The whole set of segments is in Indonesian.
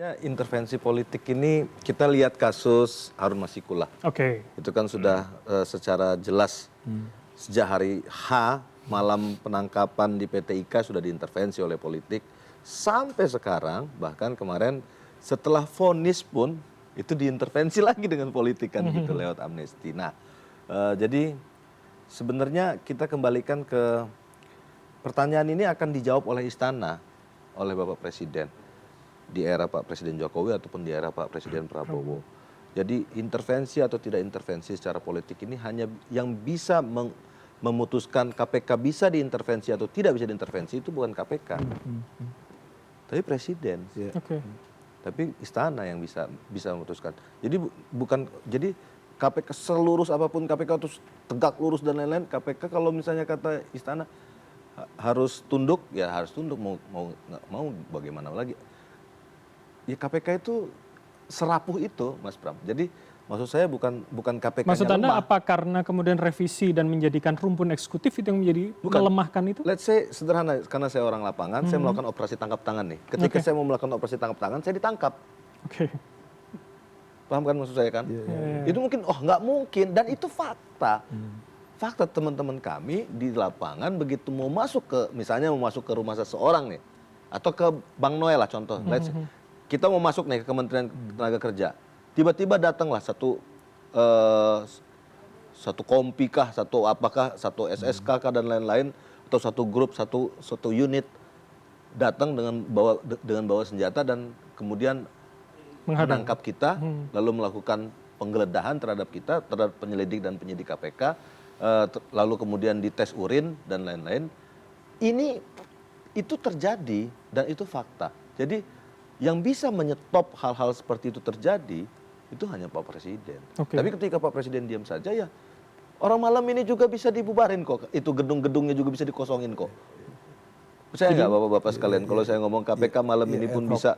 Ya, intervensi politik ini kita lihat kasus Harun Masiku lah. Oke. Itu kan sudah secara jelas sejak hari H malam penangkapan di PT IKA sudah diintervensi oleh politik sampai sekarang, bahkan kemarin setelah vonis pun itu diintervensi lagi dengan politik kan gitu lewat amnesti. Nah, jadi sebenarnya kita kembalikan ke pertanyaan ini akan dijawab oleh istana, oleh Bapak Presiden di era Pak Presiden Jokowi ataupun di era Pak Presiden Prabowo. Jadi intervensi atau tidak intervensi secara politik ini hanya yang bisa memutuskan KPK bisa diintervensi atau tidak bisa diintervensi itu bukan KPK, tapi Presiden. Oke. Tapi istana yang bisa memutuskan. Jadi jadi KPK selurus apapun KPK terus tegak lurus dan lain-lain, KPK kalau misalnya kata istana harus tunduk, ya harus tunduk, nggak mau bagaimana lagi. Ya KPK itu serapuh itu, Mas Pram. Jadi maksud saya bukan KPK-nya Maksud Anda lemah. apa karena kemudian revisi dan menjadikan rumpun eksekutif itu yang menjadi melemahkan itu? Let's say sederhana, karena saya orang lapangan, saya melakukan operasi tangkap tangan nih. Ketika saya mau melakukan operasi tangkap tangan, saya ditangkap. Oke. Paham kan maksud saya kan? Itu mungkin, nggak mungkin, dan itu fakta. Fakta teman-teman kami di lapangan begitu mau masuk ke, misalnya mau masuk ke rumah seseorang nih, atau ke Bang Noel lah contoh, let's say, kita mau masuk nih ke Kementerian Tenaga Kerja, tiba-tiba datanglah satu kompi kah, satu apakah, satu SSK kah dan lain-lain, atau satu grup, satu unit datang dengan bawa senjata dan kemudian menangkap kita, lalu melakukan penggeledahan terhadap kita, terhadap penyelidik dan penyidik KPK, lalu kemudian dites urin dan lain-lain. Itu terjadi dan itu fakta. Jadi yang bisa menyetop hal-hal seperti itu terjadi itu hanya Pak Presiden. Tapi ketika Pak Presiden diam saja, ya orang malam ini juga bisa dibubarin kok. Itu gedung-gedungnya juga bisa dikosongin kok. Percaya nggak Bapak-Bapak sekalian kalau saya ngomong KPK malam ini pun bisa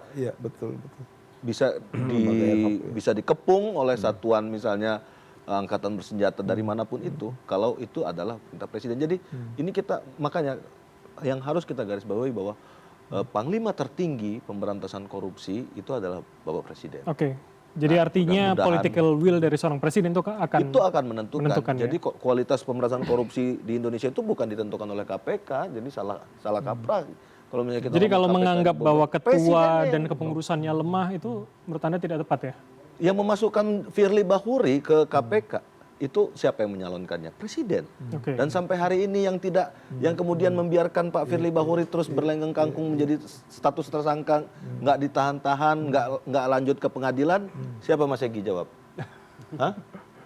bisa dikepung oleh satuan misalnya angkatan bersenjata dari manapun itu, kalau itu adalah perintah Presiden. Jadi ini makanya yang harus kita garis bawahi bahwa Panglima tertinggi pemberantasan korupsi itu adalah Bapak Presiden. Oke. Jadi artinya political will dari seorang presiden itu akan menentukan. Jadi kualitas pemberantasan korupsi di Indonesia itu bukan ditentukan oleh KPK, jadi salah kaprah. Kalau misalnya kita jadi kalau KPK menganggap bahwa ketua dan kepengurusannya lemah itu menurut Anda tidak tepat ya? Yang memasukkan Firly Bahuri ke KPK itu siapa yang menyalonkannya? Presiden. Dan sampai hari ini yang kemudian membiarkan Pak Firly Bahuri terus berlenggeng kangkung menjadi status tersangka, nggak ditahan-tahan, nggak lanjut ke pengadilan, siapa Mas Egy jawab? Hah?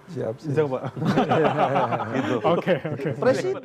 Siap. Gitu. Oke. Presiden.